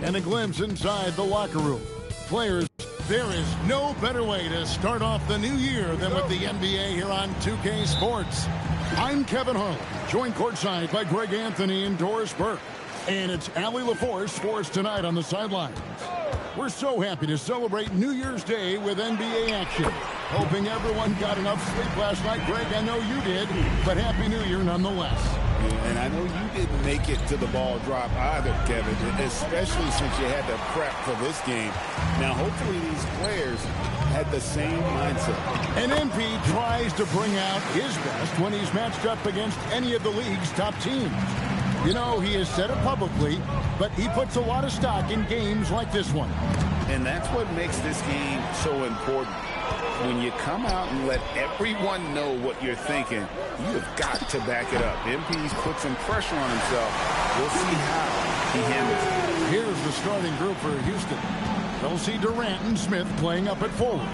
And a glimpse inside the locker room. Players, there is no better way to start off the new year than with the NBA here on 2K Sports. I'm Kevin Harlan, joined courtside by Greg Anthony and Doris Burke. And it's Allie LaForce for us tonight on the sideline. We're so happy to celebrate New Year's Day with NBA action. Hoping everyone got enough sleep last night. Greg, I know you did, but Happy New Year nonetheless. And I know you didn't make it to the ball drop either, Kevin, especially since you had to prep for this game. Now, hopefully these players had the same mindset. And MP tries to bring out his best when he's matched up against any of the league's top teams. You know, he has said it publicly, but he puts a lot of stock in games like this one. And that's what makes this game so important. When you come out and let everyone know what you're thinking, you have got to back it up. MP's put some pressure on himself. We'll see how he handles it. Here's the starting group for Houston. They'll see Durant and Smith playing up at forward.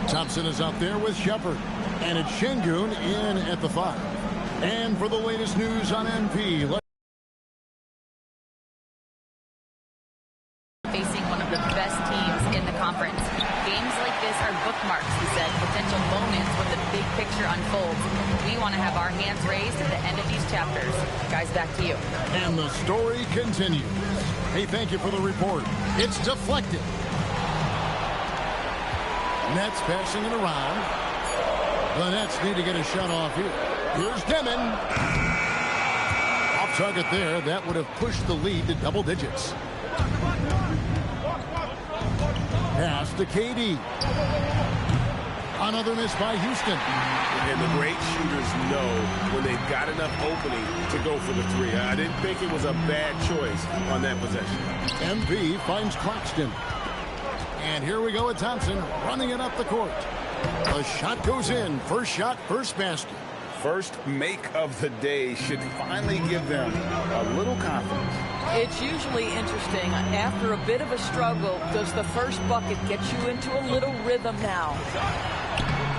Thompson is out there with Shepard. And it's Şengün in at the 5. And for the latest news on MP, facing one of the best teams in the conference. Games like this are bookmarks, he said, potential moments when the big picture unfolds. We want to have our hands raised at the end of these chapters. Guys, back to you. And the story continues. Hey, thank you for the report. It's deflected. Nets passing it around. The Nets need to get a shot off here. Here's Demon. Off target there. That would have pushed the lead to double digits. Pass to KD. Another miss by Houston. And the great shooters know when they've got enough opening to go for the 3. I didn't think it was a bad choice on that possession. MP finds Claxton. And here we go with Thompson running it up the court. The shot goes in. First shot, first basket. First make of the day should finally give them a little confidence. It's usually interesting. After a bit of a struggle, does the first bucket get you into a little rhythm now?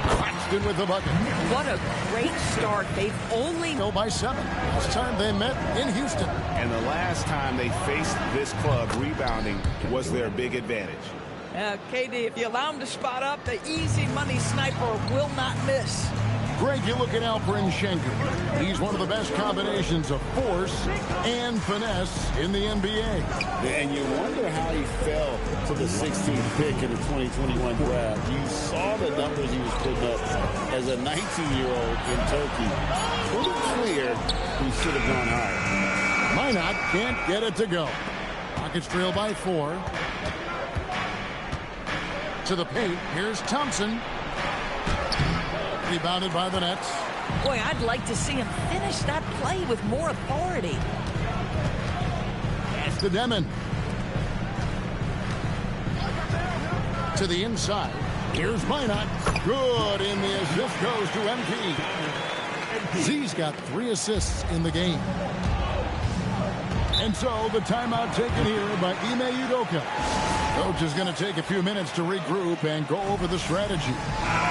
Claxton with the bucket. What a great start. They've only go by 7. Last time they met in Houston. And the last time they faced this club, rebounding was their big advantage. KD, if you allow him to spot up, the easy money sniper will not miss. Greg, you look at Alperen Şengün. He's one of the best combinations of force and finesse in the NBA. And you wonder how he fell to the 16th pick in the 2021 draft. You saw the numbers he was putting up as a 19-year-old in Turkey. Pretty clear he should have gone higher. Minot can't get it to go. Rockets trail by 4. To the paint. Here's Thompson. Rebounded by the Nets. Boy, I'd like to see him finish that play with more authority. Pass to Demon. To the inside. Here's Minot. Good, and the assist goes to MP. Z's got 3 assists in the game. And so the timeout taken here by Ime Udoka. Coach is going to take a few minutes to regroup and go over the strategy.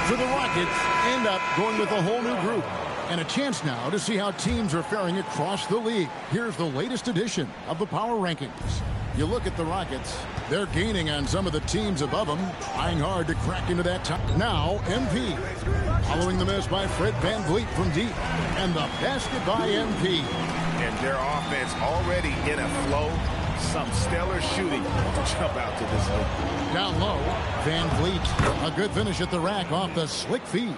So the Rockets end up going with a whole new group. And a chance now to see how teams are faring across the league. Here's the latest edition of the Power Rankings. You look at the Rockets, they're gaining on some of the teams above them, trying hard to crack into that top. Now, MP. Following the miss by Fred VanVleet from deep. And the basket by MP. And their offense already in a flow. Some stellar shooting to jump out to this league. Down low, VanVleet. A good finish at the rack off the slick feed.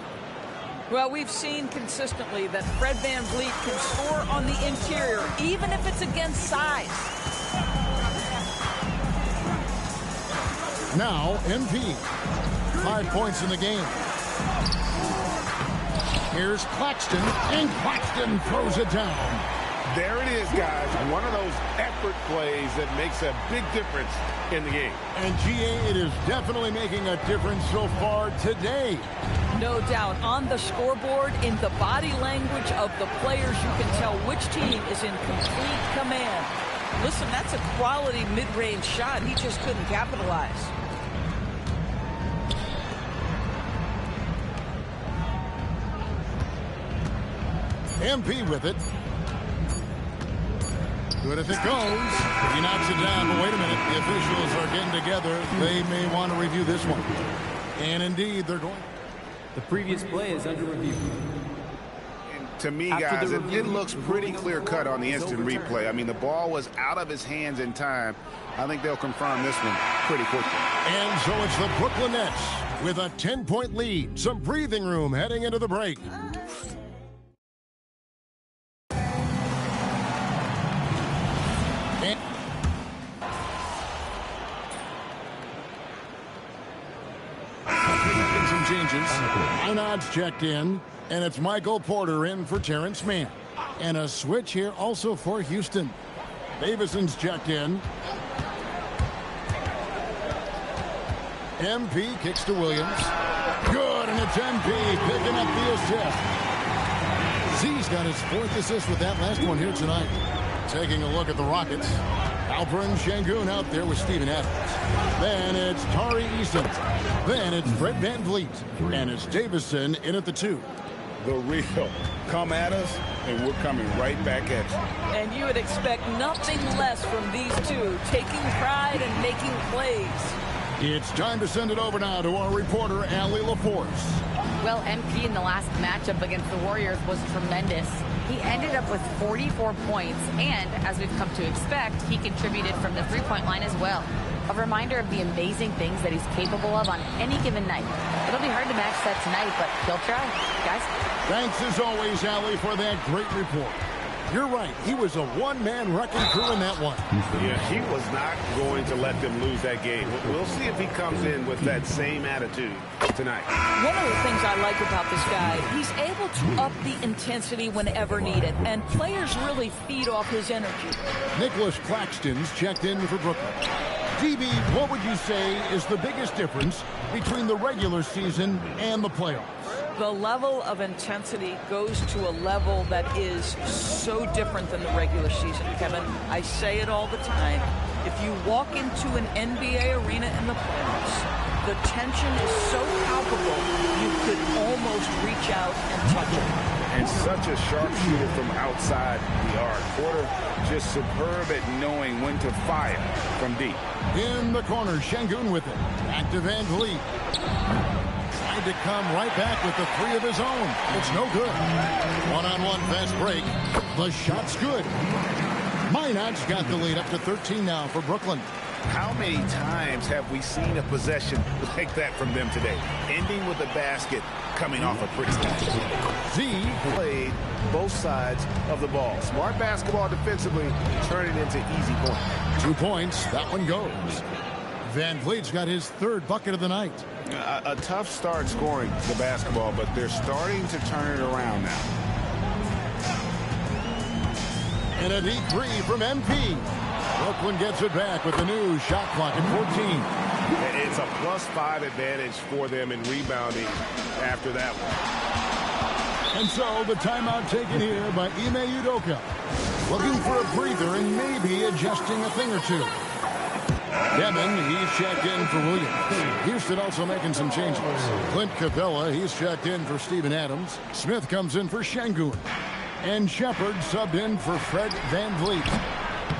Well, we've seen consistently that Fred VanVleet can score on the interior, even if it's against size. Now, MP. 5 points in the game. Here's Claxton, and Claxton throws it down. There it is, guys. One of those effort plays that makes a big difference in the game. And GA, it is definitely making a difference so far today. No doubt. On the scoreboard, in the body language of the players, you can tell which team is in complete command. Listen, that's a quality mid-range shot. He just couldn't capitalize. MP with it. Good if it goes. He knocks it down, but wait a minute. The officials are getting together. They may want to review this one. And indeed, they're going. The previous play is under review. To me, guys, it looks pretty clear-cut on the instant replay. I mean, the ball was out of his hands in time. I think they'll confirm this one pretty quickly. And so it's the Brooklyn Nets with a 10-point lead. Some breathing room heading into the break. Some changes. Einad's checked in, and it's Michael Porter in for Terrence Mann. And a switch here also for Houston. Davison's checked in. MP kicks to Williams. Good, and it's MP picking up the assist. Z's got his 4th assist with that last one here tonight. Taking a look at the Rockets. Alperen Şengün out there with Steven Adams. Then it's Tari Eason. Then it's Fred VanVleet. And it's Davison in at the 2. The real. Come at us, and we're coming right back at you. And you would expect nothing less from these two, taking pride and making plays. It's time to send it over now to our reporter, Allie LaForce. Well, MP in the last matchup against the Warriors was tremendous. He ended up with 44 points, and as we've come to expect, he contributed from the three-point line as well. A reminder of the amazing things that he's capable of on any given night. It'll be hard to match that tonight, but he'll try. Guys? Thanks as always, Allie, for that great report. You're right. He was a one-man wrecking crew in that one. Yeah, he was not going to let them lose that game. We'll see if he comes in with that same attitude tonight. One of the things I like about this guy, he's able to up the intensity whenever needed, and players really feed off his energy. Nicholas Claxton's checked in for Brooklyn. DB, what would you say is the biggest difference between the regular season and the playoffs? The level of intensity goes to a level that is so different than the regular season, Kevin. I say it all the time. If you walk into an NBA arena in the playoffs, the tension is so palpable, you could almost reach out and touch it. And such a sharpshooter from outside the arc. Porter just superb at knowing when to fire from deep. In the corner, Şengün with it. Back to VanVleet. Tried to come right back with the 3 of his own. It's no good. One-on-one fast break. The shot's good. Minot's got the lead up to 13 now for Brooklyn. How many times have we seen a possession like that from them today? Ending with a basket coming off a pretty Z Played both sides of the ball. Smart basketball defensively, turning into easy points. 2 points. That one goes. VanVleet's got his 3rd bucket of the night. A tough start scoring the basketball, but they're starting to turn it around now. And a deep 3 from MP. Brooklyn gets it back with the new shot clock at 14. It's a +5 advantage for them in rebounding after that one. And so the timeout taken here by Ime Udoka. Looking for a breather and maybe adjusting a thing or two. Devin, he's checked in for Williams. Houston also making some changes. Clint Capella, he's checked in for Steven Adams. Smith comes in for Şengün. And Shepard subbed in for Fred VanVleet.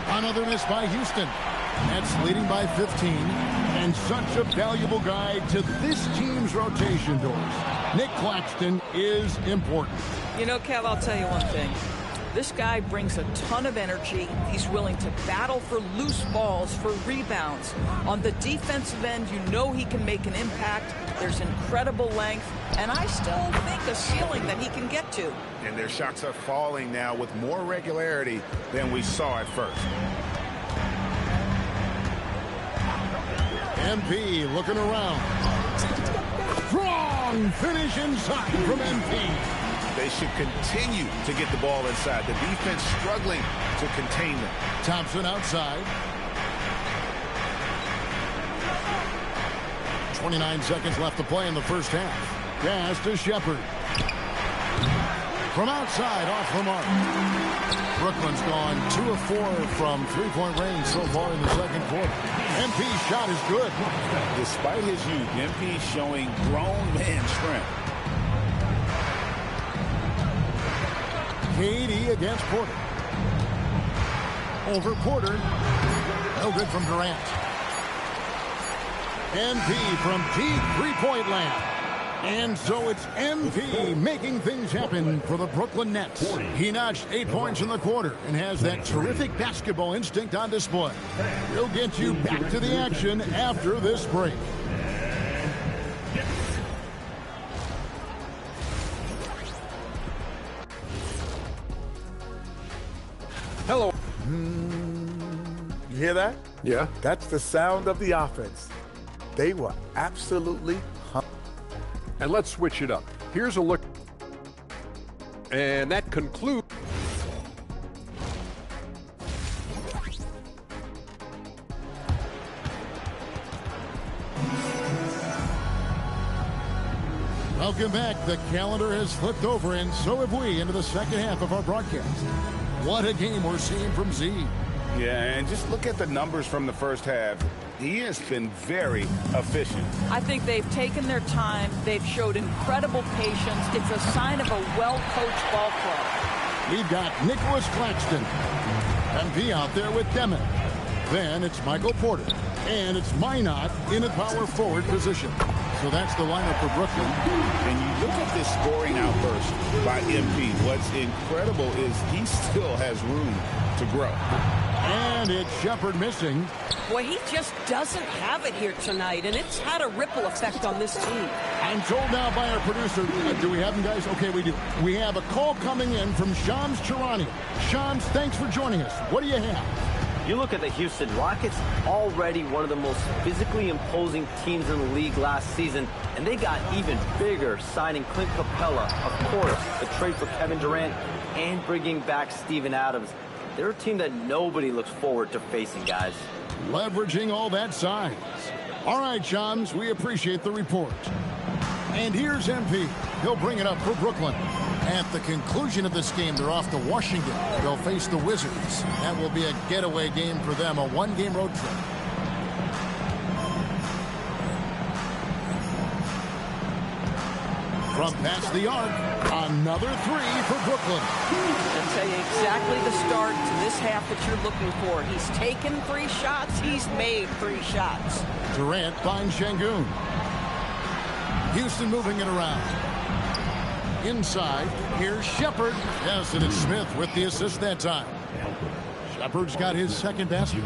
Another miss by Houston. That's leading by 15. And such a valuable guide to this team's rotation doors. Nick Claxton is important. You know, Kev, I'll tell you one thing. This guy brings a ton of energy. He's willing to battle for loose balls, for rebounds. On the defensive end, you know he can make an impact. There's incredible length, and I still think a ceiling that he can get to. And their shots are falling now with more regularity than we saw at first. MP looking around. Strong finish inside from MP. They should continue to get the ball inside. The defense struggling to contain them. Thompson outside. 29 seconds left to play in the first half. Pass to Shepard. From outside, off the mark. Brooklyn's gone 2 of 4 from three-point range so far in the second quarter. MP's shot is good. Despite his youth, MP's showing grown man strength. KD against Porter. Over Porter. No good from Durant. MP from deep three-point land. And so it's MP making things happen for the Brooklyn Nets. He notched 8 points in the quarter and has that terrific basketball instinct on display. He'll get you back to the action after this break. Hello. You hear that? Yeah. That's the sound of the offense. They were absolutely And let's switch it up. Here's a look. And that concludes. Welcome back. The calendar has flipped over, and so have we, into the second half of our broadcast. What a game we're seeing from Z. Yeah, and just look at the numbers from the first half. He has been very efficient. I think they've taken their time. They've showed incredible patience. It's a sign of a well-coached ball club. We've got Nicholas Claxton. MP out there with Demon. Then it's Michael Porter. And it's Minot in a power forward position. So that's the lineup for Brooklyn. And you look at this scoring outburst by MP. What's incredible is he still has room to grow. And it's Shepard missing. Boy, he just doesn't have it here tonight, and it's had a ripple effect on this team. I'm told now by our producer, do we have him, guys? Okay, we do. We have a call coming in from Shams Charania. Shams, thanks for joining us. What do you have? You look at the Houston Rockets, already one of the most physically imposing teams in the league last season, and they got even bigger, signing Clint Capella, of course, the trade for Kevin Durant, and bringing back Steven Adams. They're a team that nobody looks forward to facing, guys. Leveraging all that size. All right, Shams, we appreciate the report. And here's MP. He'll bring it up for Brooklyn. At the conclusion of this game, they're off to Washington. They'll face the Wizards. That will be a getaway game for them, a one-game road trip. From past the arc, another three for Brooklyn. I'll tell you exactly the start to this half that you're looking for. He's taken 3 shots. He's made 3 shots. Durant finds Şengün. Houston moving it around. Inside, here's Shepard. Yes, and it's Smith with the assist that time. Shepard's got his second basket.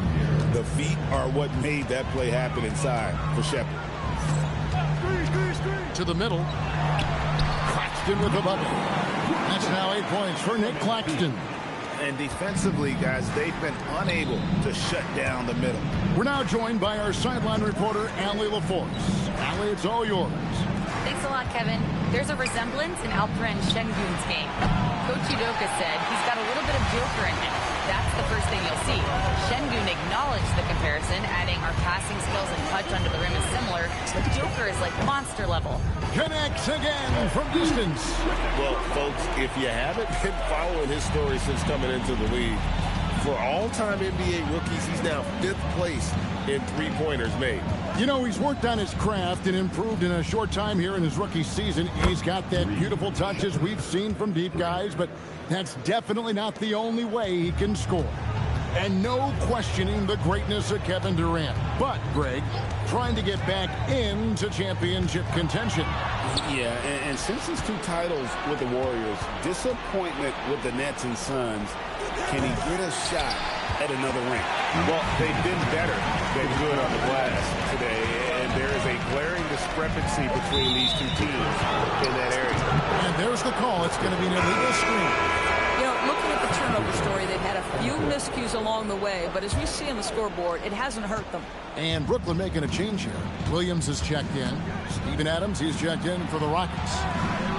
The feet are what made that play happen inside for Shepard. To the middle. Claxton with the bucket. That's now 8 points for Nick Claxton. And defensively, guys, they've been unable to shut down the middle. We're now joined by our sideline reporter, Allie LaForce. Allie, it's all yours. Thanks a lot, Kevin. There's a resemblance in Alperen Şengün's game. Coach Udoka said he's got a little bit of Joker in him. That's the first thing you'll see. Şengün acknowledged the comparison, adding our passing skills and touch under the rim is similar, but Joker is like monster level. Connects again from distance. Well, folks, if you haven't been following his story since coming into the league, for all-time NBA rookies, he's now 5th place in three-pointers made. You know, he's worked on his craft and improved in a short time here in his rookie season. He's got that beautiful touch as we've seen from deep guys, but that's definitely not the only way he can score. And no questioning the greatness of Kevin Durant. But, Greg, trying to get back into championship contention. Yeah, and since his 2 titles with the Warriors, disappointment with the Nets and Suns, can he get a shot at another ring? Well, they've been better than good on the glass today, and there is a glaring discrepancy between these 2 teams in that area. And there's the call. It's going to be an illegal screen. You know, looking at the turnover story, they've had a few miscues along the way, but as we see on the scoreboard, it hasn't hurt them. And Brooklyn making a change here. Williams has checked in. Steven Adams, he's checked in for the Rockets.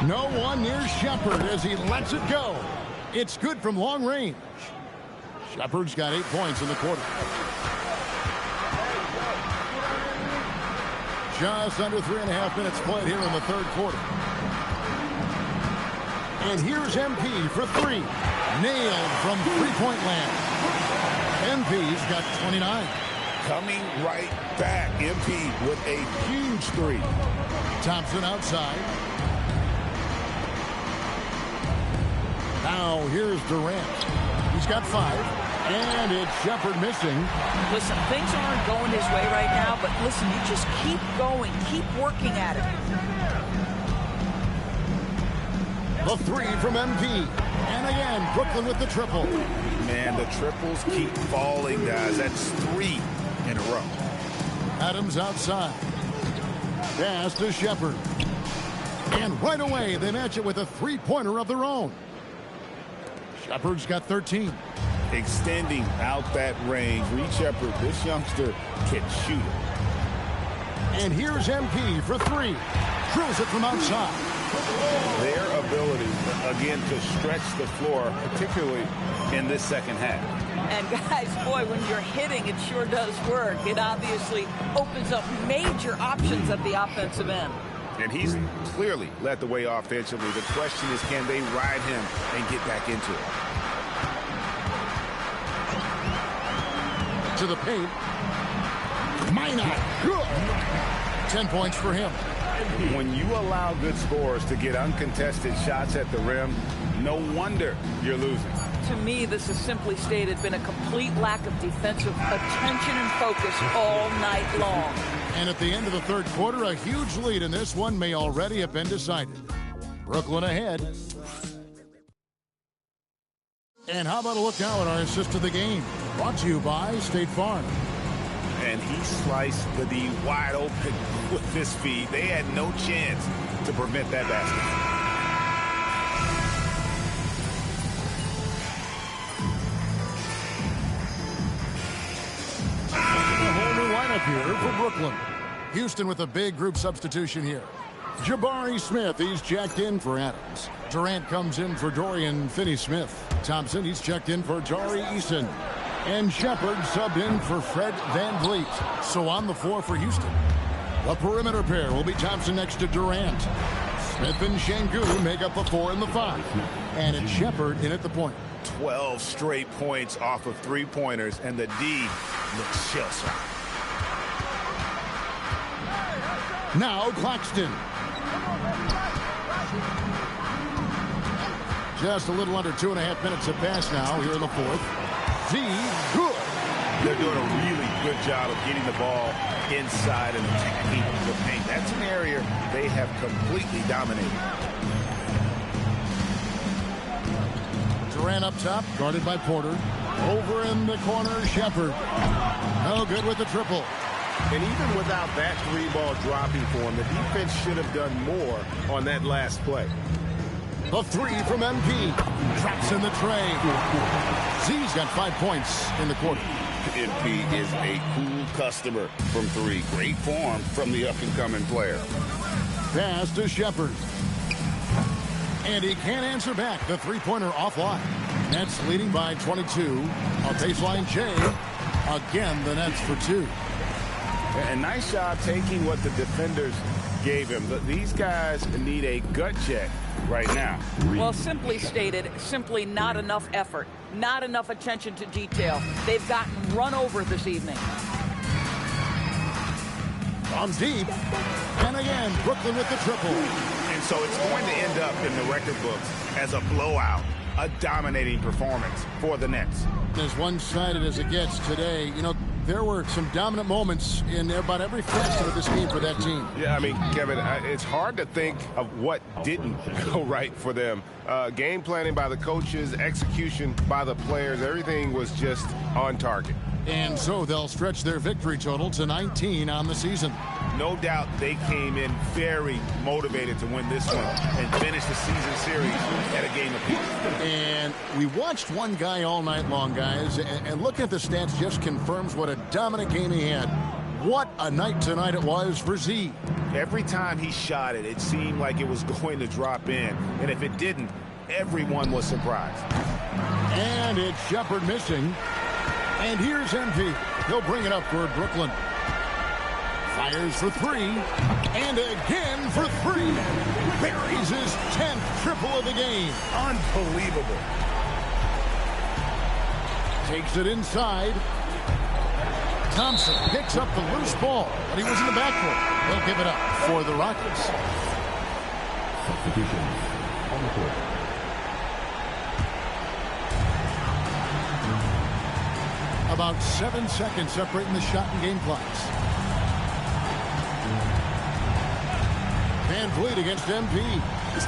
No one near Shepard as he lets it go. It's good from long range. Shepard's got 8 points in the quarter. Just under 3.5 minutes played here in the third quarter. And here's MP for three. Nailed from three-point land. MP's got 29. Coming right back. MP with a huge three. Thompson outside. Now here's Durant. He's got 5. And it's Shepherd missing. Listen, things aren't going his way right now, but listen, you just keep going. Keep working at it. The three from MP. And again, Brooklyn with the triple. Man, the triples keep falling, guys. That's 3 in a row. Adams outside. Pass to Shepherd. And right away, they match it with a three-pointer of their own. Shepherd's got 13. Extending out that range. Reed Shepherd, this youngster can shoot it. And here's MP for 3. Drills it from outside. Their ability, again, to stretch the floor, particularly in this second half. And guys, boy, when you're hitting, it sure does work. It obviously opens up major options at the offensive end. And he's clearly led the way offensively. The question is, can they ride him and get back into it? To the paint. Minot. Good. 10 points for him. When you allow good scorers to get uncontested shots at the rim, no wonder you're losing. To me, this has simply stated been a complete lack of defensive attention and focus all night long. And at the end of the third quarter, a huge lead in this one may already have been decided. Brooklyn ahead. And how about a look now at our assist of the game? Brought to you by State Farm. And he sliced the D wide open with this feed. They had no chance to prevent that basket. A whole new lineup here for Brooklyn. Houston with a big group substitution here. Jabari Smith, he's checked in for Adams. Durant comes in for Dorian Finney-Smith. Thompson, he's checked in for Jari Eason. And Shepherd subbed in for Fred VanVleet. So on the floor for Houston. The perimeter pair will be Thompson next to Durant. Smith and Şengün make up the 4 and the 5. And it's Shepherd in at the point. 12 straight points off of three-pointers, and the D looks shell-shocked. Now Claxton. Just a little under 2.5 minutes have passed now here in the fourth. Z, good. They're doing a really good job of getting the ball inside and attacking the paint. That's an area they have completely dominated. Durant up top, guarded by Porter. Over in the corner, Shepherd. No good with the triple. And even without that 3-ball dropping for him, the defense should have done more on that last play. The 3 from MP. Drops in the tray. Z's got 5 points in the quarter. MP is a cool customer from 3. Great form from the up-and-coming player. Pass to Shepherd. And he can't answer back. The three-pointer offline. Nets leading by 22. A baseline J. Again, the Nets for 2. A nice job taking what the defenders gave him. These guys need a gut check right now. Well, simply stated, simply not enough effort. Not enough attention to detail. They've gotten run over this evening. From deep. And again, Brooklyn with the triple. And so it's going to end up in the record books as a blowout, a dominating performance for the Nets. As one-sided as it gets today, you know, there were some dominant moments in about every facet of this game for that team. Yeah, I mean, Kevin, it's hard to think of what didn't go right for them. Game planning by the coaches, execution by the players, everything was just on target. And so they'll stretch their victory total to 19 on the season. No doubt they came in very motivated to win this one and finish the season series at a game apiece. And we watched one guy all night long, guys, and looking at the stats just confirms what a dominant game he had. What a night tonight it was for Z. Every time he shot it, it seemed like it was going to drop in. And if it didn't, everyone was surprised. And it's Shepherd missing. And here's MP. He'll bring it up for Brooklyn. Fires for three. And again for three. Buries his 10th triple of the game. Unbelievable. Takes it inside. Thompson picks up the loose ball, but he was in the backcourt. They'll give it up for the Rockets. Substitution on the court. About 7 seconds separating the shot and game clocks. Van Vliet against MP.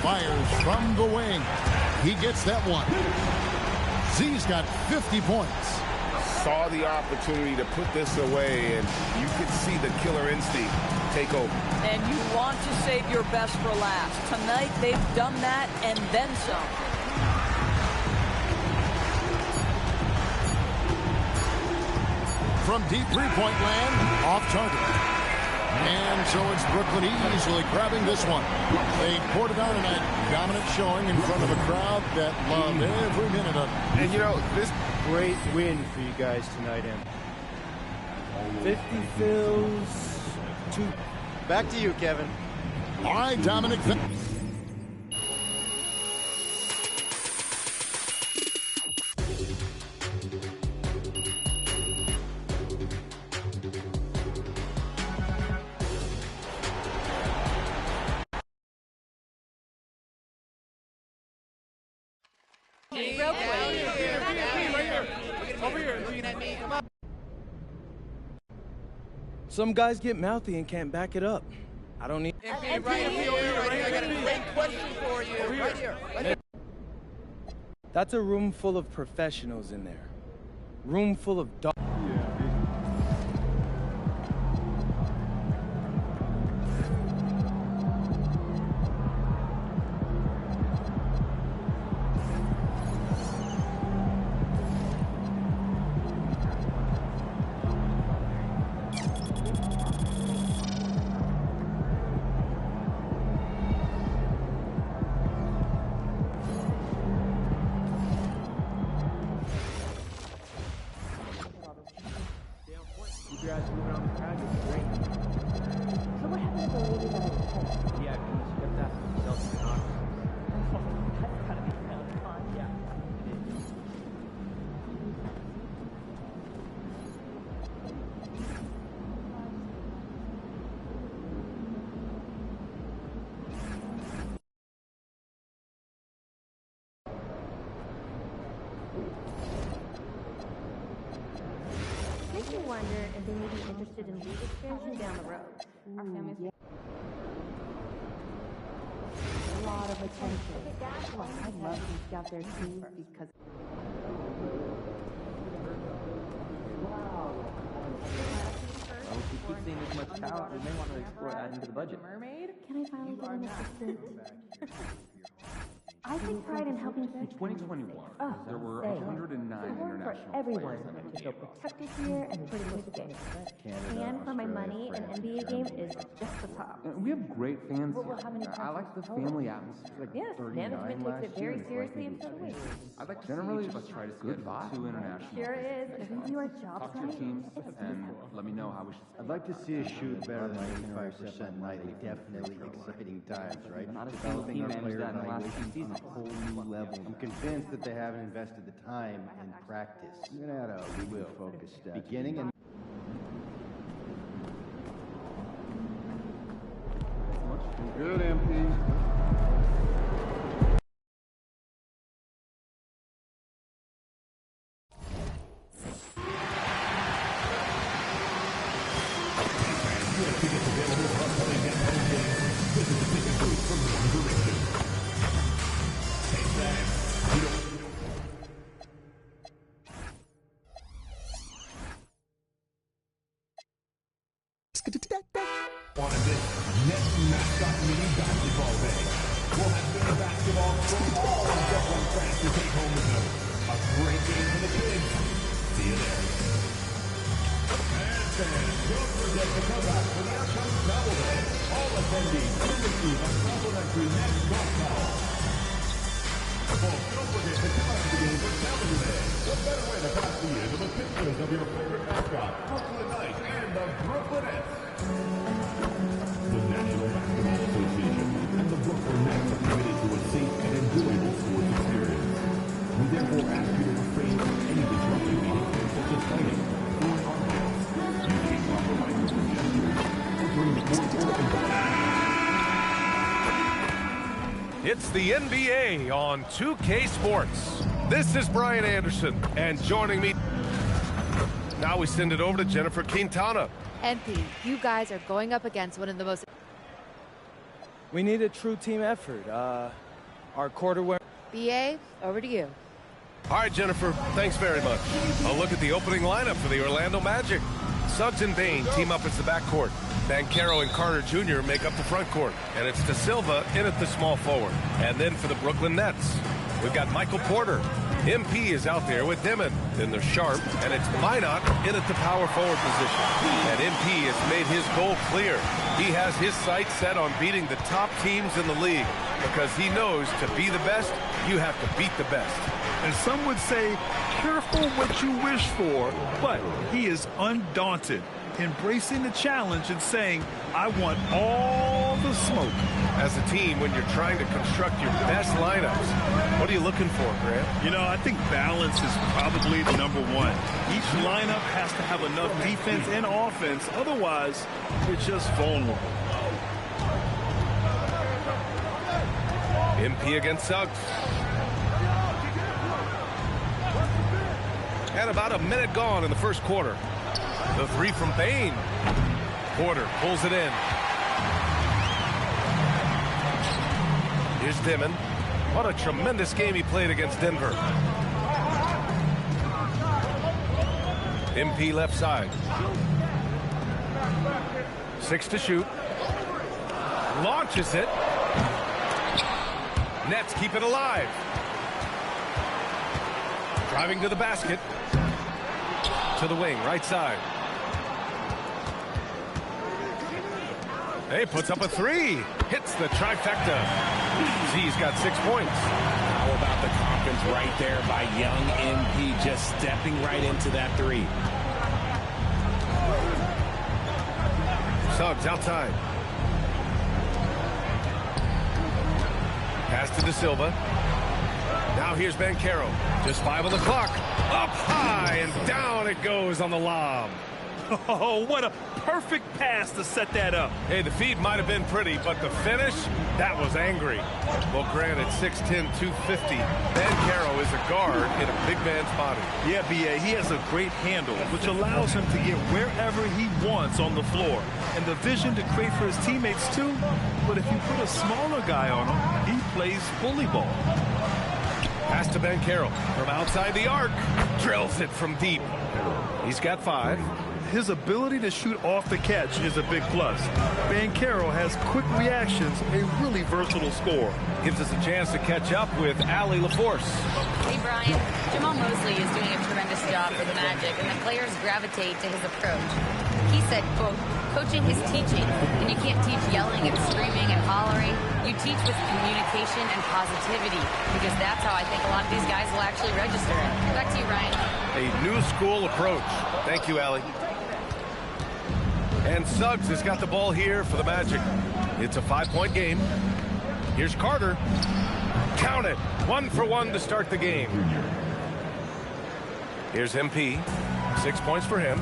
Fires from the wing. He gets that one. Z's got 50 points. Saw the opportunity to put this away, and you could see the killer instinct take over. And you want to save your best for last. Tonight, they've done that and then some. From deep three-point land, off target. And so it's Brooklyn easily grabbing this one. They poured it on tonight. Dominant showing in front of a crowd that loved every minute of it. And, you know, this great win for you guys tonight, Em. 50 fills, 2. Back to you, Kevin. All right, Dominic. Some guys get mouthy and can't back it up. I don't need... I got a great question for you. Right here. That's a room full of professionals in there. Room full of dogs. Makes me wonder if they may be interested in league expansion down the road. Our families. A lot of attention. Well, I love these scout their teams because. Well, if we keep seeing this much talent, we may want to explore adding to the budget. Mermaid? Can I finally get an assistant? I take pride in helping In 2021, there were 109 international everyone players. to feel protected here and pretty much game. And for my money, an NBA game is just the top. We have great fans We'll have here. any I like the family atmosphere. Like Yes, 39 management last takes it year, very and it's seriously like and so do we. I'd like to generally just try to get two international. Sure is. If we do our jobs Talk to your right, teams and let me know how we should. I'd like to see us shoot better than 85% nightly. Definitely exciting times, right? Not a single team managed that in the last few seasons. A whole new level. I'm convinced that they haven't invested the time in practice. We're gonna have a real focus beginning and Good, MP. On this next mascot mini basketball day, we'll have mini basketball from all of Dublin, France to take home with them. A great game for the kids. See you there. And fans, don't forget to come back for the upcoming travel day. All attendees will receive a complimentary neck golf towel. Folks, don't forget to come out to the game for Calendar Day. What better way to pass the year than with pictures of your favorite mascot, Brooklyn Knight, and the Brooklyn Nets. The National Basketball Association and the Brooklyn Nets are committed to a safe and enjoyable sports experience. We therefore ask you to refrain from any disruptive behavior such as fighting, throwing objects, using improper language or gestures, entering the court or It's the NBA on 2K Sports. This is Brian Anderson, and joining me now we send it over to Jennifer Quintana. MP, you guys are going up against one of the most... We need a true team effort. Our quarterback... BA, over to you. All right, Jennifer, thanks very much. A look at the opening lineup for the Orlando Magic. Suggs and Bain team up as the backcourt. Banchero and Carter Jr. make up the front court. And it's De Silva in at the small forward. And then for the Brooklyn Nets, we've got Michael Porter. MP is out there with Dimon. Then there's Sharp, and it's Minot in at the power forward position. And MP has made his goal clear. He has his sights set on beating the top teams in the league because he knows to be the best, you have to beat the best. And some would say, careful what you wish for, but he is undaunted, embracing the challenge and saying, I want all the smoke. As a team, when you're trying to construct your best lineups, what are you looking for, Grant? You know, I think balance is probably the number one. Each lineup has to have enough defense and offense, otherwise, you're just vulnerable. MP against Suggs. And about a minute gone in the first quarter. The three from Bain. Porter pulls it in. Here's Dimon. What a tremendous game he played against Denver. MP left side. 6 to shoot. Launches it. Nets keep it alive. Driving to the basket. To the wing, right side. Hey, puts up a three. Hits the trifecta. Z's got 6 points. How about the confidence right there by young MP, just stepping right into that three. Suggs outside. Pass to De Silva. Now here's Banchero. Just 5 on the clock. Up high and down it goes on the lob. Oh, what a perfect pass to set that up. Hey, the feed might have been pretty, but the finish, that was angry. Well, granted, 6'10", 250. Banchero is a guard in a big man's body. Yeah, B.A., he has a great handle, which allows him to get wherever he wants on the floor. And the vision to create for his teammates, too. But if you put a smaller guy on him, he plays bully ball. Pass to Banchero from outside the arc. Drills it from deep. He's got 5. His ability to shoot off the catch is a big plus. Banchero has quick reactions, a really versatile scorer. Gives us a chance to catch up with Allie LaForce. Hey, Brian. Jamal Mosley is doing a tremendous job for the Magic, and the players gravitate to his approach. He said, quote, coaching is teaching, and you can't teach yelling and screaming and hollering. You teach with communication and positivity, because that's how I think a lot of these guys will actually register it. Back to you, Ryan. A new school approach. Thank you, Allie. And Suggs has got the ball here for the Magic. It's a 5-point game. Here's Carter. Count it. 1 for 1 to start the game. Here's MP. 6 points for him.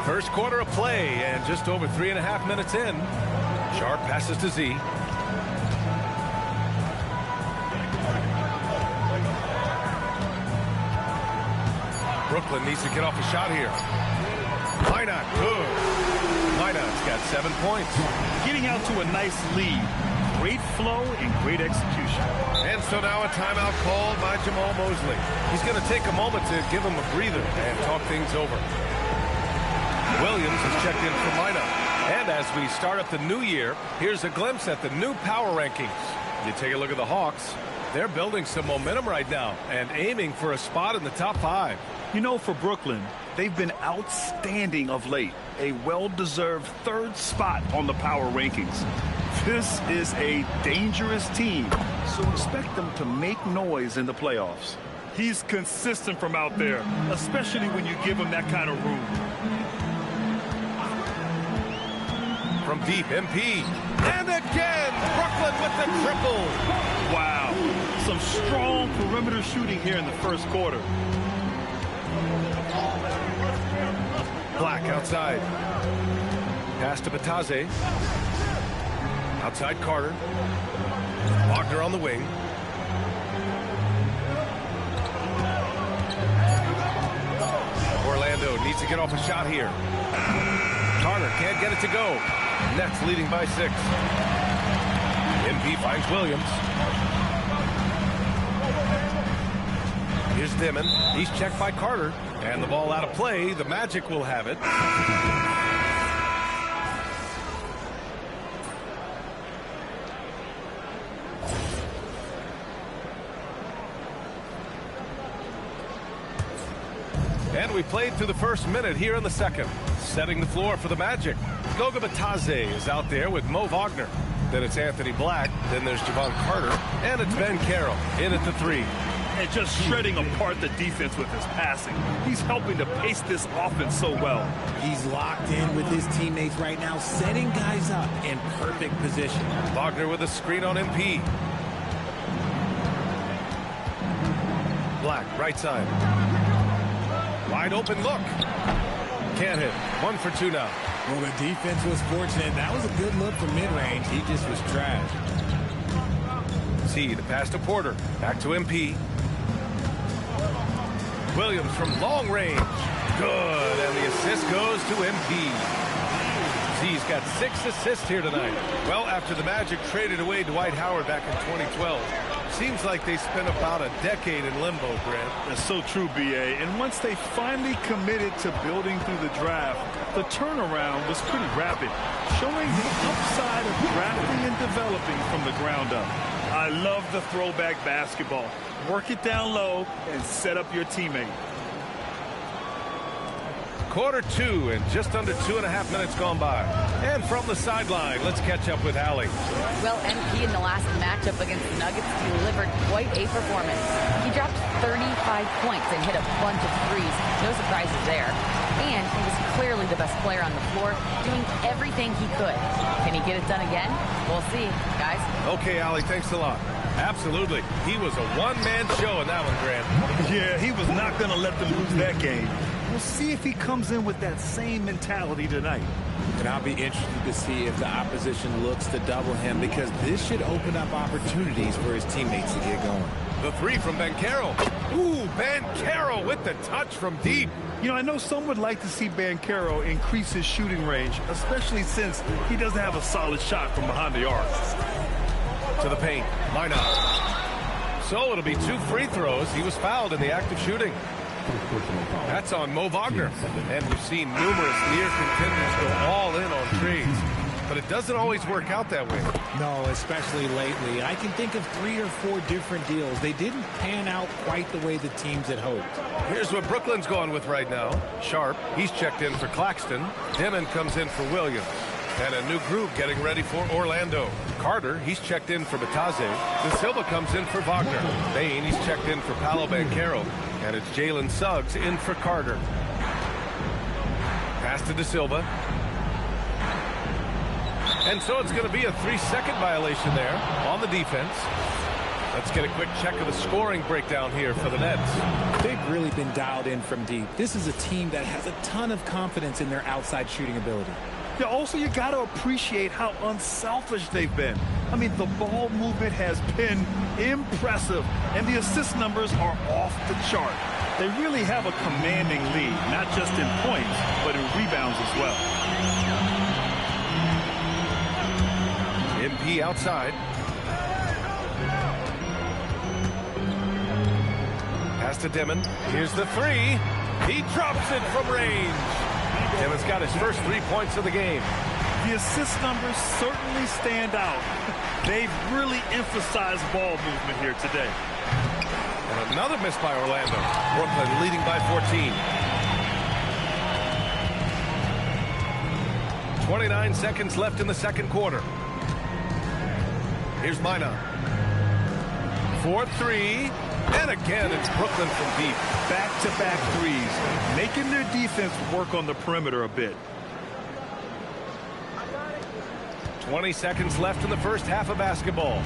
First quarter of play, and just over 3.5 minutes in. Sharp passes to Z. Brooklyn needs to get off a shot here. Minot, good. Minot's got 7 points. Getting out to a nice lead. Great flow and great execution. And so now a timeout called by Jamal Mosley. He's going to take a moment to give him a breather and talk things over. Williams has checked in for Minot. And as we start up the new year, here's a glimpse at the new power rankings. You take a look at the Hawks. They're building some momentum right now and aiming for a spot in the top 5. You know, for Brooklyn, they've been outstanding of late. A well-deserved 3rd spot on the power rankings. This is a dangerous team, so expect them to make noise in the playoffs. He's consistent from out there, especially when you give him that kind of room. From deep, MP. And again, Brooklyn with the triple. Wow. Some strong perimeter shooting here in the first quarter. Black outside. Pass to Bataze. Outside Carter. Wagner on the wing. Orlando needs to get off a shot here. Carter can't get it to go. Nets leading by 6. MP finds Williams. Here's Dimon. He's checked by Carter. And the ball out of play. The Magic will have it. And we played through the first minute here in the second. Setting the floor for the Magic. Goga Bataze is out there with Mo Wagner. Then it's Anthony Black. Then there's Javon Carter. And it's Ben Carroll in at the 3. And just shredding apart the defense with his passing. He's helping to pace this offense so well. He's locked in with his teammates right now, setting guys up in perfect position. Wagner with a screen on MP. Black, right side. Wide open look. Can't hit. 1 for 2 now. Well, the defense was fortunate. That was a good look from mid-range. He just was trash. See the pass to Porter. Back to MP. Williams from long range. Good. And the assist goes to MP. He's got 6 assists here tonight. Well, after the Magic traded away Dwight Howard back in 2012, seems like they spent about a decade in limbo, Grant. That's so true, B.A. And once they finally committed to building through the draft, the turnaround was pretty rapid, showing the upside of drafting and developing from the ground up. I love the throwback basketball. Work it down low and set up your teammate. Quarter 2 and just under 2.5 minutes gone by. And from the sideline, let's catch up with Allie. Well, MP in the last matchup against the Nuggets delivered quite a performance. He dropped 35 points and hit a bunch of threes. No surprises there. And he was clearly the best player on the floor, doing everything he could. Can he get it done again? We'll see, guys. Okay, Allie, thanks a lot. Absolutely. He was a one-man show in that one, Grant. Yeah, he was not going to let them lose that game. We'll see if he comes in with that same mentality tonight. And I'll be interested to see if the opposition looks to double him, because this should open up opportunities for his teammates to get going. The 3 from Ben Carroll. Ooh, Ben Carroll with the touch from deep. You know, I know some would like to see Ben Carroll increase his shooting range, especially since he doesn't have a solid shot from behind the arc. To the paint. Line up. So it'll be 2 free throws. He was fouled in the act of shooting. That's on Mo Wagner. And we've seen numerous near contenders go all in on trades. But it doesn't always work out that way. No, especially lately. I can think of 3 or 4 different deals. They didn't pan out quite the way the teams had hoped. Here's what Brooklyn's going with right now. Sharp, he's checked in for Claxton. Dimon comes in for Williams. And a new group getting ready for Orlando. Carter, he's checked in for Bataze. De Silva comes in for Wagner. Bain, he's checked in for Paolo Banchero. And it's Jalen Suggs in for Carter. Pass to De Silva. And so it's going to be a 3-second violation there on the defense. Let's get a quick check of the scoring breakdown here for the Nets. They've really been dialed in from deep. This is a team that has a ton of confidence in their outside shooting ability. Yeah, also, you got to appreciate how unselfish they've been. I mean, the ball movement has been impressive, and the assist numbers are off the chart. They really have a commanding lead, not just in points, but in rebounds as well. MP outside. Pass to Dimon. Here's the 3. He drops it from range. Dimon's got his first 3 points of the game. The assist numbers certainly stand out. They've really emphasized ball movement here today. And another miss by Orlando. Brooklyn leading by 14. 29 seconds left in the second quarter. Here's Mina. 4-3. And again, it's Brooklyn from deep. Back-to-back threes, making their defense work on the perimeter a bit. 20 seconds left in the first half of basketball.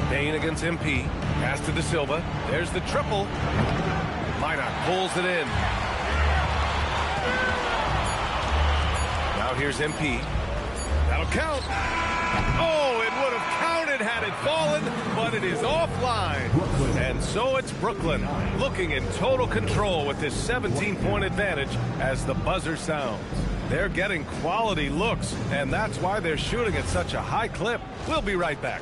Bain against MP. Pass to De Silva. There's the triple. Mycareer pulls it in. Now here's MP. That'll count. Oh, it would have counted had it fallen, but it is offline. And so it's Brooklyn looking in total control with this 17-point advantage as the buzzer sounds. They're getting quality looks, and that's why they're shooting at such a high clip. We'll be right back.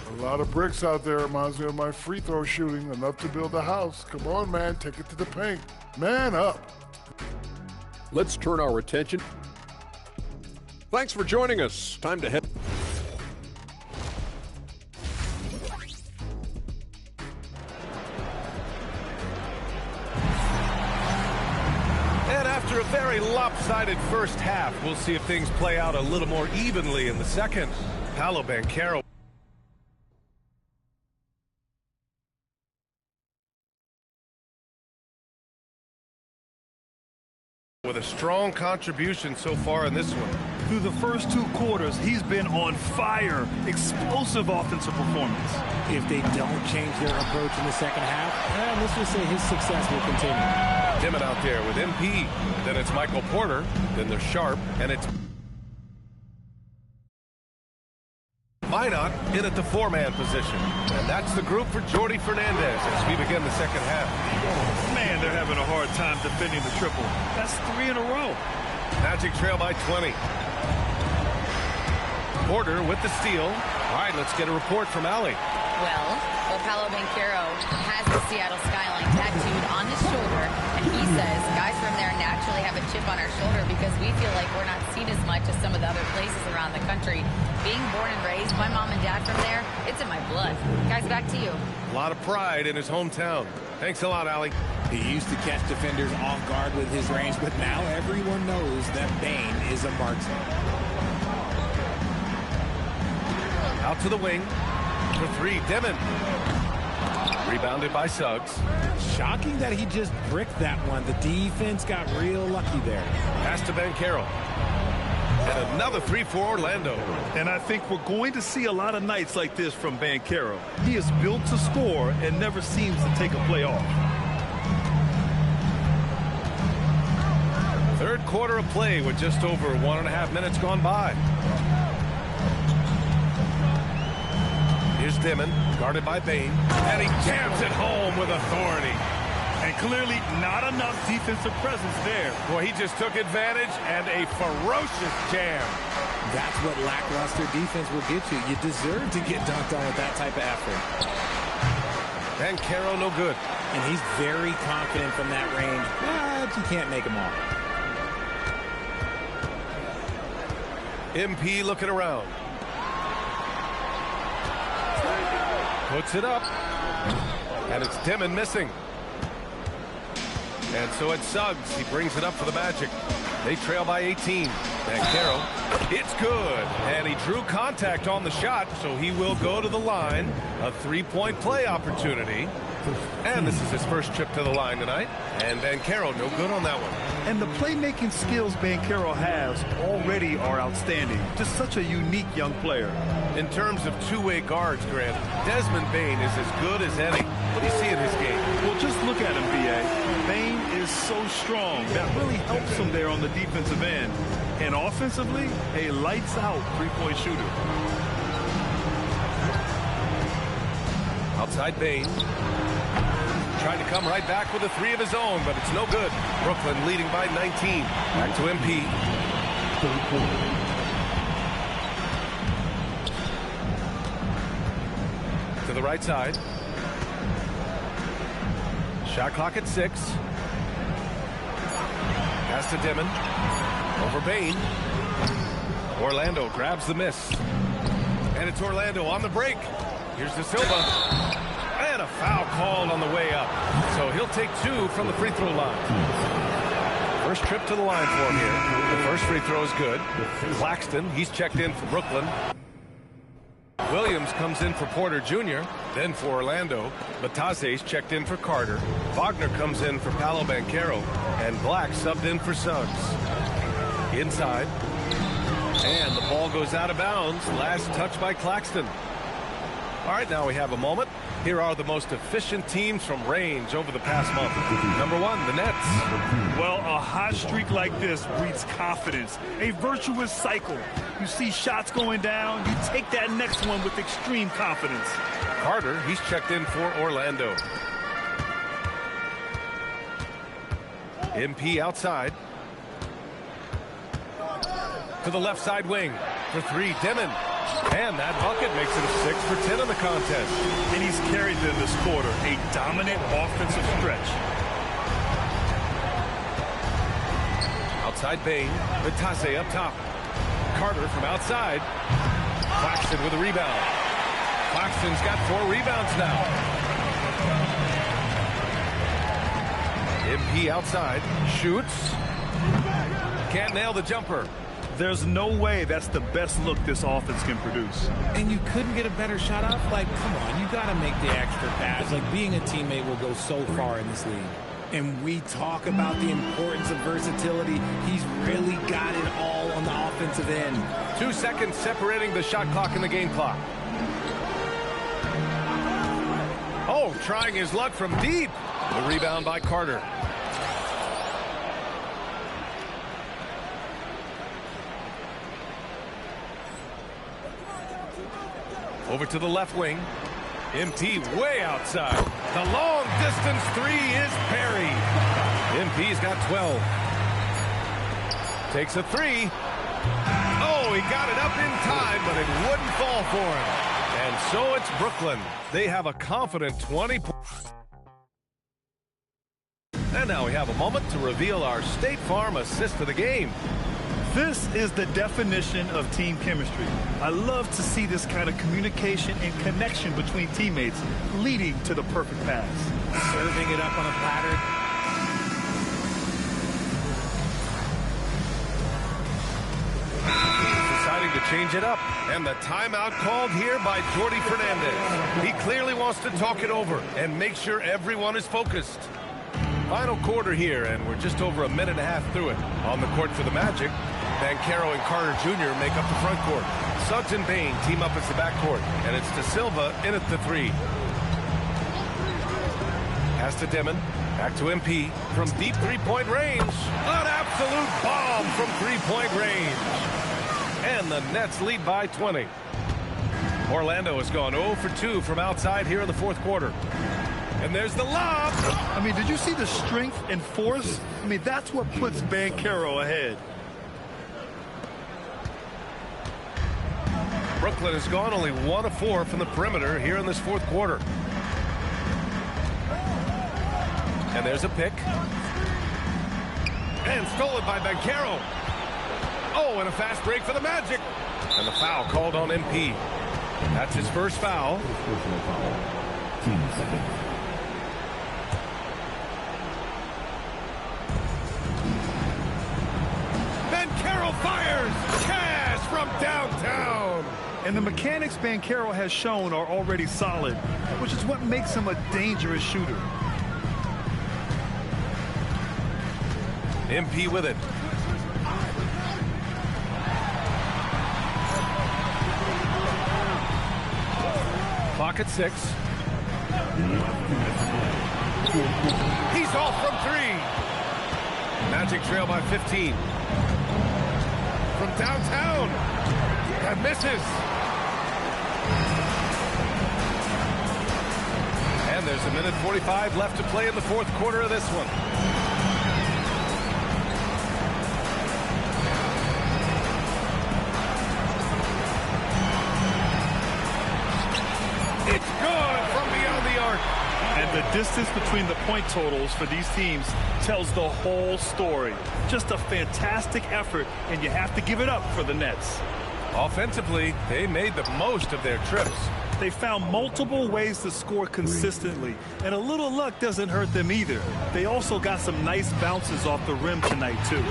A lot of bricks out there. Reminds me of my free throw shooting. Enough to build a house. Come on, man. Take it to the paint. Man up. Let's turn our attention. Thanks for joining us. Time to head. And after a very lopsided first half, we'll see if things play out a little more evenly in the second. Paolo Banchero with a strong contribution so far in this one. Through the first 2 quarters, he's been on fire. Explosive offensive performance. If they don't change their approach in the second half, let's just say his success will continue. Dimon out there with MP. Then it's Michael Porter. Then there's Sharp. And it's Mycareer in at the 4-man position. And that's the group for Jordi Fernandez as we begin the second half. Man, they're having a hard time defending the triple. That's 3 in a row. Magic trail by 20. Porter with the steal. All right, let's get a report from Allie. Well, Paolo Banchero has the Seattle skyline tattooed on his shoulder, and he says guys from there naturally have a chip on our shoulder because we feel like we're not seen as much as some of the other places around the country. Being born and raised, my mom and dad from there, it's in my blood. Guys, back to you. A lot of pride in his hometown. Thanks a lot, Allie. He used to catch defenders off guard with his range, but now everyone knows that Bain is a marksman. Out to the wing. For 3, Dimon. Rebounded by Suggs. Shocking that he just bricked that one. The defense got real lucky there. Pass to Banchero. And another 3 for Orlando. And I think we're going to see a lot of nights like this from Banchero. He is built to score and never seems to take a play off. Third quarter of play with just over 1.5 minutes gone by. Here's Dimon, guarded by Bain, and he jams it home with authority. And clearly not enough defensive presence there. Boy, he just took advantage and a ferocious jam. That's what lackluster defense will get you. You deserve to get dunked on with that type of effort. Banchero, no good. And he's very confident from that range, but you can't make him all. MP looking around. Puts it up. And it's Dimon missing. And so it's Suggs. He brings it up for the Magic. They trail by 18. Banchero, it's good. And he drew contact on the shot, so he will go to the line. A 3-point play opportunity. And this is his first trip to the line tonight. And Banchero, no good on that one. And the playmaking skills Banchero has already are outstanding. Just such a unique young player. In terms of two-way guards, Grant, Desmond Bain is as good as any. What do you see in his game? Well, just look at him, B.A. Bain is so strong. That really helps him there on the defensive end. And offensively, a lights-out 3-point shooter. Outside Bain. Trying to come right back with a 3 of his own, but it's no good. Brooklyn leading by 19. Back to MP. Third quarter. To the right side. Shot clock at 6. Pass to Dimon. Over Bain. Orlando grabs the miss. And it's Orlando on the break. Here's De Silva. And a foul called on the way up. So he'll take 2 from the free throw line. First trip to the line for him here. The first free throw is good. Claxton, he's checked in for Brooklyn. Williams comes in for Porter Jr., then for Orlando. Batase's checked in for Carter. Wagner comes in for Paolo Banchero. And Black subbed in for Suggs. Inside. And the ball goes out of bounds. Last touch by Claxton. All right, now we have a moment. Here are the most efficient teams from range over the past month. Number 1, the Nets. Well, a hot streak like this breeds confidence, a virtuous cycle. You see shots going down, you take that next one with extreme confidence. Carter, he's checked in for Orlando. MP outside. To the left side wing. For 3, Dimon. And that bucket makes it a 6 for 10 in the contest. And he's carried them this quarter. A dominant offensive stretch. Outside Bain. Vitase up top. Carter from outside. Claxton with a rebound. Claxton's got 4 rebounds now. MP outside. Shoots. Can't nail the jumper. There's no way that's the best look this offense can produce. And you couldn't get a better shot off? Like, come on, you got to make the extra pass. Like, being a teammate will go so far in this league. And we talk about the importance of versatility. He's really got it all on the offensive end. 2 seconds separating the shot clock and the game clock. Oh, trying his luck from deep. The rebound by Carter. Over to the left wing. MP way outside. The long distance 3 is buried. MP's got 12. Takes a 3. Oh, he got it up in time, but it wouldn't fall for him. And so it's Brooklyn. They have a confident 20 points. And now we have a moment to reveal our State Farm assist of the game. This is the definition of team chemistry. I love to see this kind of communication and connection between teammates leading to the perfect pass. Serving it up on a platter. Deciding to change it up. And the timeout called here by Jordi Fernandez. He clearly wants to talk it over and make sure everyone is focused. Final quarter here, and we're just over a minute and a half through it. On the court for the Magic, Banchero and Carter Jr. make up the front court. Suggs and Bain team up as the back court, and it's De Silva in at the 3. Pass to Dimon, back to MP from deep three-point range. An absolute bomb from three-point range. And the Nets lead by 20. Orlando has gone 0 for 2 from outside here in the fourth quarter. And there's the lob. I mean, did you see the strength and force? I mean, that's what puts Banchero ahead. Brooklyn has gone only 1 of 4 from the perimeter here in this fourth quarter. And there's a pick. And stolen by Banchero. Oh, and a fast break for the Magic. And the foul called on MP. That's his first foul. Team second. Banchero fires! Cash from downtown! And the mechanics Banchero has shown are already solid, which is what makes him a dangerous shooter. MP with it. Clock at 6. He's off from 3. Magic trail by 15. From downtown. And misses. And there's a minute 45 left to play in the fourth quarter of this one. It's good from beyond the arc. And the distance between the point totals for these teams tells the whole story. Just a fantastic effort, and you have to give it up for the Nets. Offensively, they made the most of their trips. They found multiple ways to score consistently, and a little luck doesn't hurt them either. They also got some nice bounces off the rim tonight, too.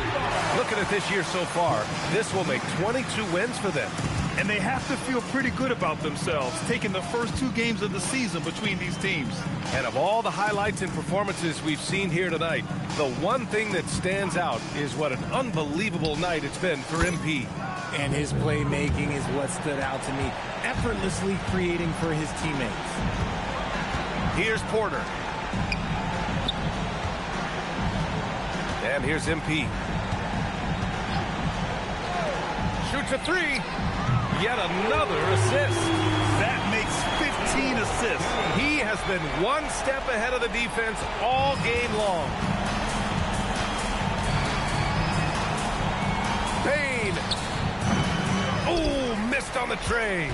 Looking at this year so far, this will make 22 wins for them. And they have to feel pretty good about themselves, taking the first 2 games of the season between these teams. And of all the highlights and performances we've seen here tonight, the one thing that stands out is what an unbelievable night it's been for MP. And his playmaking is what stood out to me, effortlessly creating for his teammates. Here's Porter. And here's MP. Shoots a 3. Yet another assist. That makes 15 assists. He has been one step ahead of the defense all game long. Payne. Oh, missed on the tray.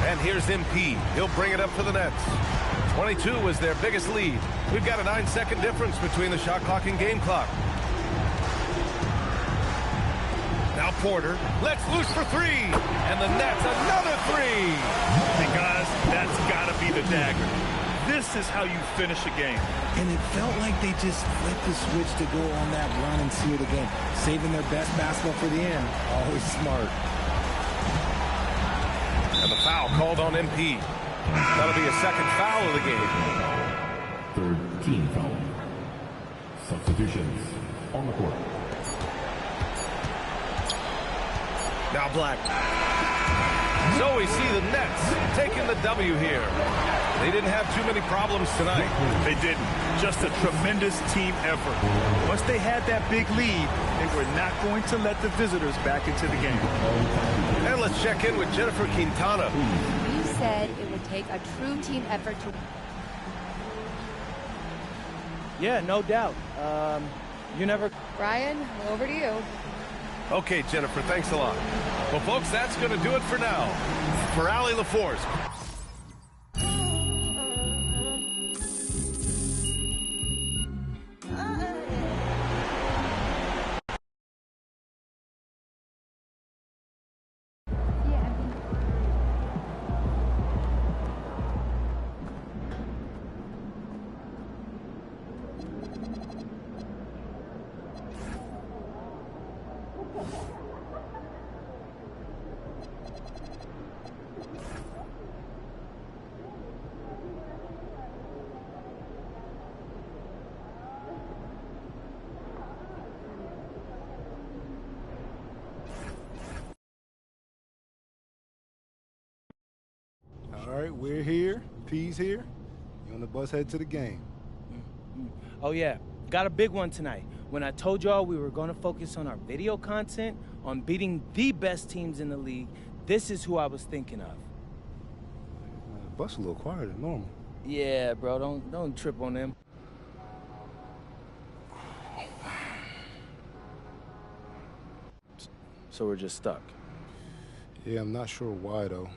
And here's MP. He'll bring it up for the Nets. 22 was their biggest lead. We've got a 9-second difference between the shot clock and game clock. Now Porter lets loose for 3. And the Nets another 3. Hey guys, that's got to be the dagger. This is how you finish a game. And it felt like they just flipped the switch to go on that run and seal the game. Saving their best basketball for the end. Always smart. And the foul called on MP. That'll be a second foul of the game. Third team foul. Substitutions on the court. Now Black. So we see the Nets taking the W here. They didn't have too many problems tonight. They didn't. Just a tremendous team effort. Once they had that big lead, they were not going to let the visitors back into the game. And let's check in with Jennifer Quintana. You said it would take a true team effort to... Yeah, no doubt. You never... Brian, over to you. Okay, Jennifer, thanks a lot. Well, folks, that's going to do it for now. For Allie LaForce. All right, we're here. P's here. You on the bus head to the game. Oh, yeah. Got a big one tonight. When I told y'all we were going to focus on our video content, on beating the best teams in the league, this is who I was thinking of. The bus a little quieter than normal. Yeah, bro. Don't trip on them. So we're just stuck. Yeah, I'm not sure why, though.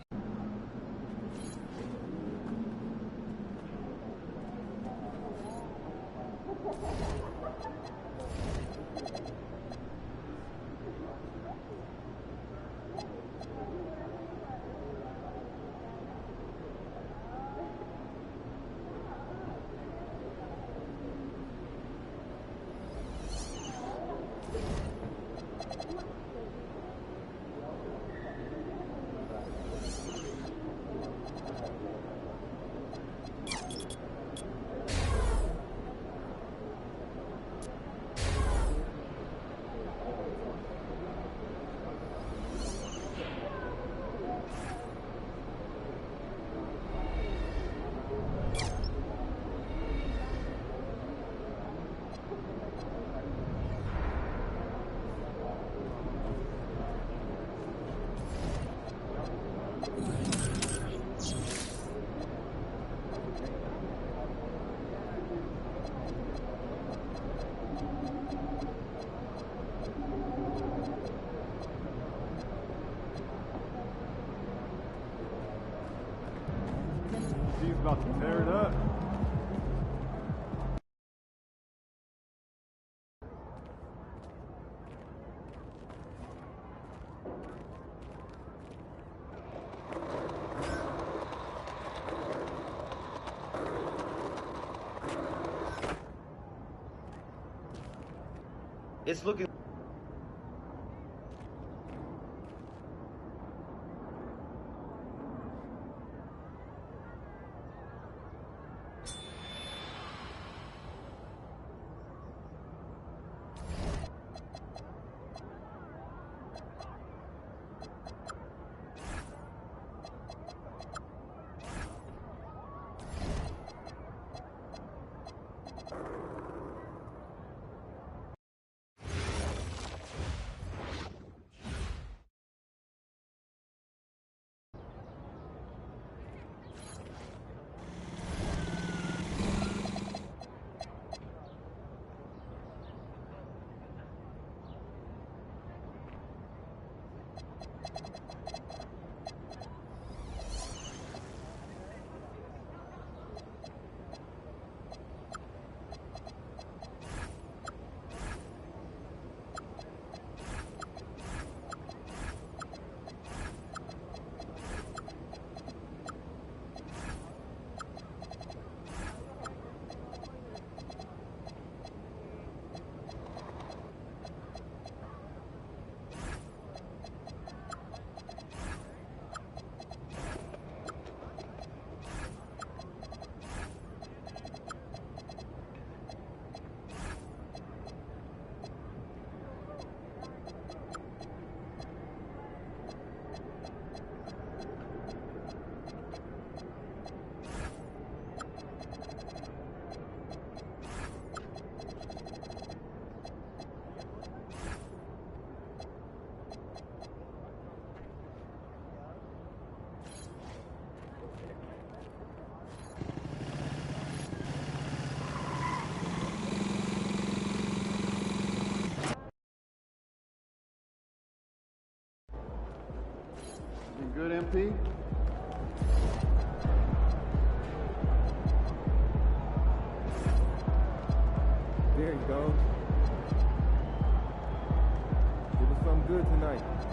He's about to tear it up. It's looking. Good, MP? There he goes. Give us something good tonight.